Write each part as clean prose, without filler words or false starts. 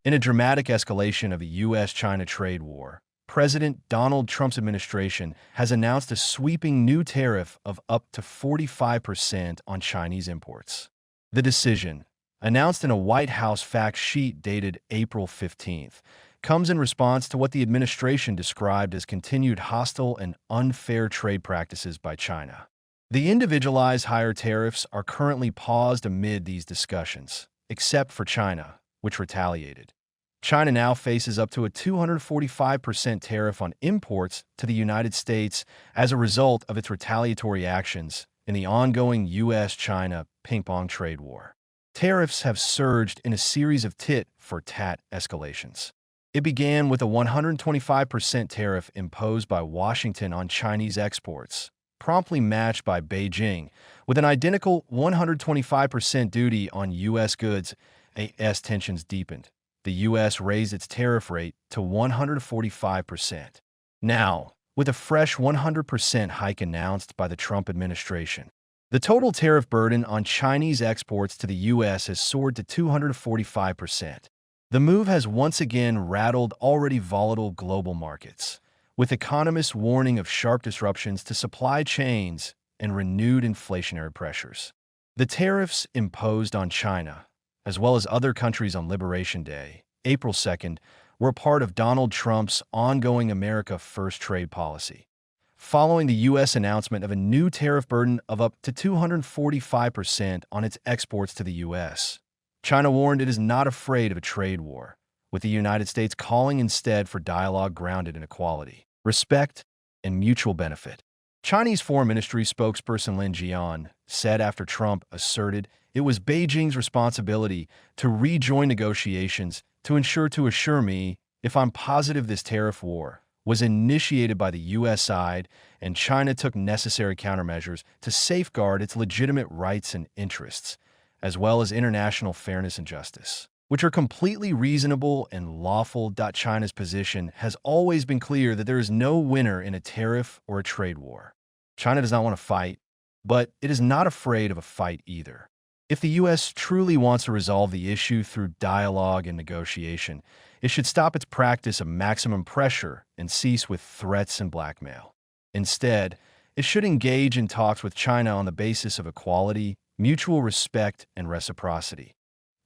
In a dramatic escalation of a U.S.-China trade war, President Donald Trump's administration has announced a sweeping new tariff of up to 45% on Chinese imports. The decision, announced in a White House fact sheet dated April 15th, comes in response to what the administration described as continued hostile and unfair trade practices by China. The individualized higher tariffs are currently paused amid these discussions, except for China, which retaliated. China now faces up to a 245% tariff on imports to the United States as a result of its retaliatory actions in the ongoing U.S.-China ping-pong trade war. Tariffs have surged in a series of tit-for-tat escalations. It began with a 125% tariff imposed by Washington on Chinese exports, promptly matched by Beijing, with an identical 125% duty on U.S. goods. As tensions deepened, the U.S. raised its tariff rate to 145%. Now, with a fresh 100% hike announced by the Trump administration, the total tariff burden on Chinese exports to the U.S. has soared to 245%. The move has once again rattled already volatile global markets, with economists warning of sharp disruptions to supply chains and renewed inflationary pressures. The tariffs imposed on China, as well as other countries on Liberation Day, April 2nd, were part of Donald Trump's ongoing America First trade policy. Following the U.S. announcement of a new tariff burden of up to 245% on its exports to the U.S., China warned it is not afraid of a trade war, with the United States calling instead for dialogue grounded in equality, respect, and mutual benefit. Chinese Foreign Ministry spokesperson Lin Jian said after Trump asserted it was Beijing's responsibility to rejoin negotiations to assure me if I'm positive this tariff war was initiated by the U.S. side and China took necessary countermeasures to safeguard its legitimate rights and interests, as well as international fairness and justice, which are completely reasonable and lawful. China's position has always been clear that there is no winner in a tariff or a trade war. China does not want to fight, but it is not afraid of a fight either. If the U.S. truly wants to resolve the issue through dialogue and negotiation, it should stop its practice of maximum pressure and cease with threats and blackmail. Instead, it should engage in talks with China on the basis of equality, mutual respect, and reciprocity.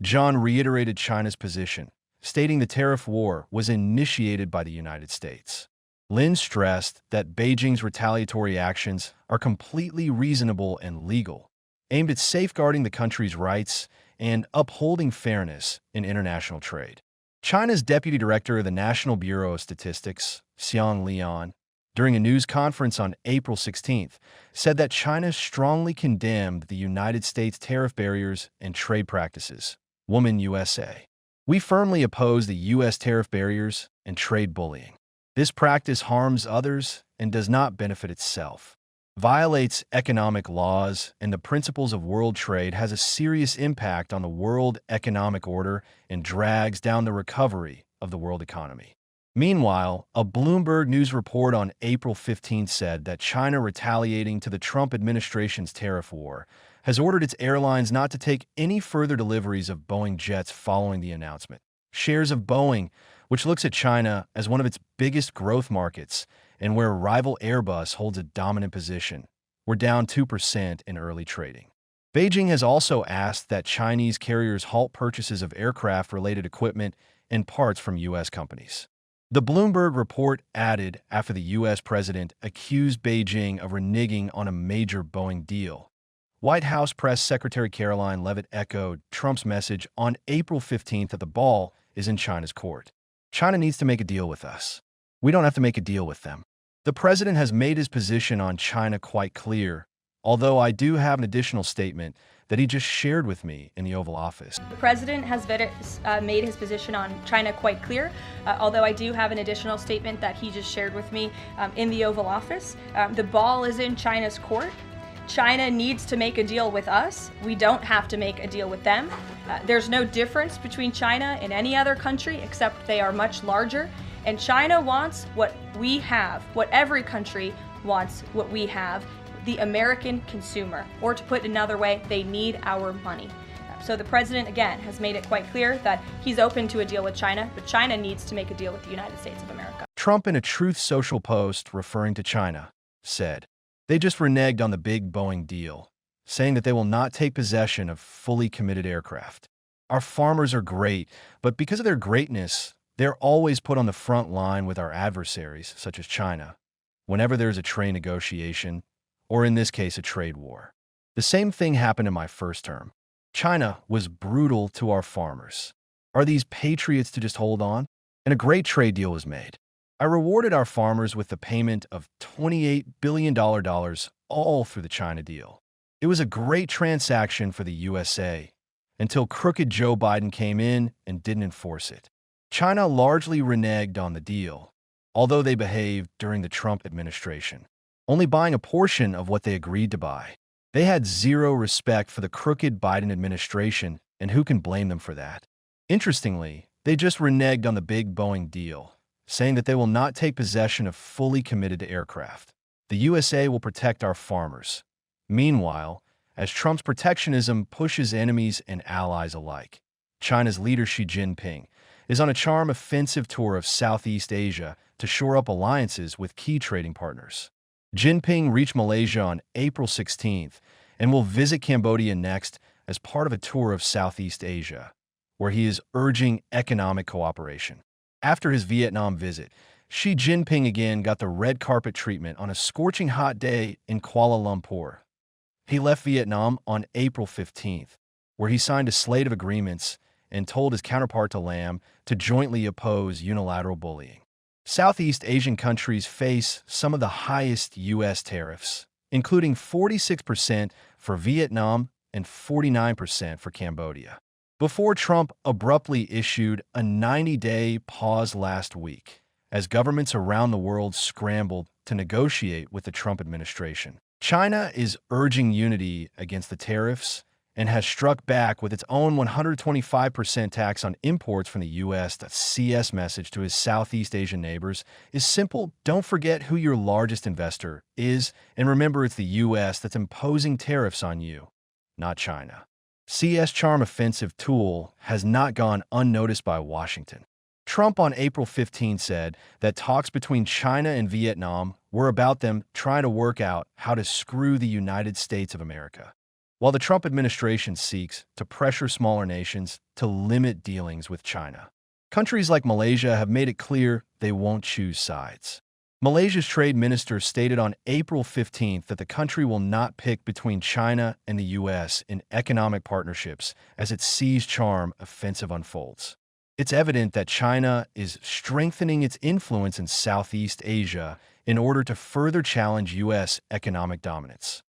John reiterated China's position, stating the tariff war was initiated by the United States. Lin stressed that Beijing's retaliatory actions are completely reasonable and legal, aimed at safeguarding the country's rights and upholding fairness in international trade. China's Deputy Director of the National Bureau of Statistics, Xiang Lian, during a news conference on April 16th, said that China strongly condemned the United States tariff barriers and trade practices. Woman USA. We firmly oppose the U.S. tariff barriers and trade bullying. This practice harms others and does not benefit itself, violates economic laws, and the principles of world trade, has a serious impact on the world economic order and drags down the recovery of the world economy. Meanwhile, a Bloomberg News report on April 15 said that China, retaliating to the Trump administration's tariff war, has ordered its airlines not to take any further deliveries of Boeing jets following the announcement. Shares of Boeing, which looks at China as one of its biggest growth markets and where rival Airbus holds a dominant position, were down 2% in early trading. Beijing has also asked that Chinese carriers halt purchases of aircraft-related equipment and parts from U.S. companies. The Bloomberg report added after the U.S. president accused Beijing of reneging on a major Boeing deal. White House Press Secretary Caroline Leavitt echoed Trump's message on April 15th that the ball is in China's court. China needs to make a deal with us. We don't have to make a deal with them. The president has made his position on China quite clear, although I do have an additional statement that he just shared with me in the Oval Office. The president has made his position on China quite clear, although I do have an additional statement that he just shared with me in the Oval Office. The ball is in China's court. China needs to make a deal with us. We don't have to make a deal with them. There's no difference between China and any other country except they are much larger. And China wants what we have, what every country wants what we have, the American consumer. Or to put it another way, they need our money. So the president, again, has made it quite clear that he's open to a deal with China, but China needs to make a deal with the United States of America. Trump, in a Truth Social post referring to China, said, "They just reneged on the big Boeing deal, saying that they will not take possession of fully committed aircraft. Our farmers are great, but because of their greatness, they're always put on the front line with our adversaries, such as China, whenever there's a trade negotiation, or in this case, a trade war. The same thing happened in my first term. China was brutal to our farmers. Are these patriots to just hold on?" And a great trade deal was made. I rewarded our farmers with the payment of $28 billion all through the China deal. It was a great transaction for the USA until crooked Joe Biden came in and didn't enforce it. China largely reneged on the deal, although they behaved during the Trump administration, only buying a portion of what they agreed to buy. They had zero respect for the crooked Biden administration, and who can blame them for that? Interestingly, they just reneged on the big Boeing deal, saying that they will not take possession of fully committed aircraft. The USA will protect our farmers. Meanwhile, as Trump's protectionism pushes enemies and allies alike, China's leader Xi Jinping is on a charm offensive tour of Southeast Asia to shore up alliances with key trading partners. Jinping reached Malaysia on April 16th and will visit Cambodia next as part of a tour of Southeast Asia, where he is urging economic cooperation. After his Vietnam visit, Xi Jinping again got the red carpet treatment on a scorching hot day in Kuala Lumpur. He left Vietnam on April 15th, where he signed a slate of agreements and told his counterpart to Lam to jointly oppose unilateral bullying. Southeast Asian countries face some of the highest U.S. tariffs, including 46% for Vietnam and 49% for Cambodia, before Trump abruptly issued a 90-day pause last week, as governments around the world scrambled to negotiate with the Trump administration. China is urging unity against the tariffs and has struck back with its own 125% tax on imports from the U.S. The CS message to his Southeast Asian neighbors is simple: don't forget who your largest investor is, and remember it's the U.S. that's imposing tariffs on you, not China. CS' charm offensive tool has not gone unnoticed by Washington. Trump on April 15 said that talks between China and Vietnam were about them trying to work out how to screw the United States of America, while the Trump administration seeks to pressure smaller nations to limit dealings with China. Countries like Malaysia have made it clear they won't choose sides. Malaysia's trade minister stated on April 15th that the country will not pick between China and the U.S. in economic partnerships as its siege charm offensive unfolds. It's evident that China is strengthening its influence in Southeast Asia in order to further challenge U.S. economic dominance.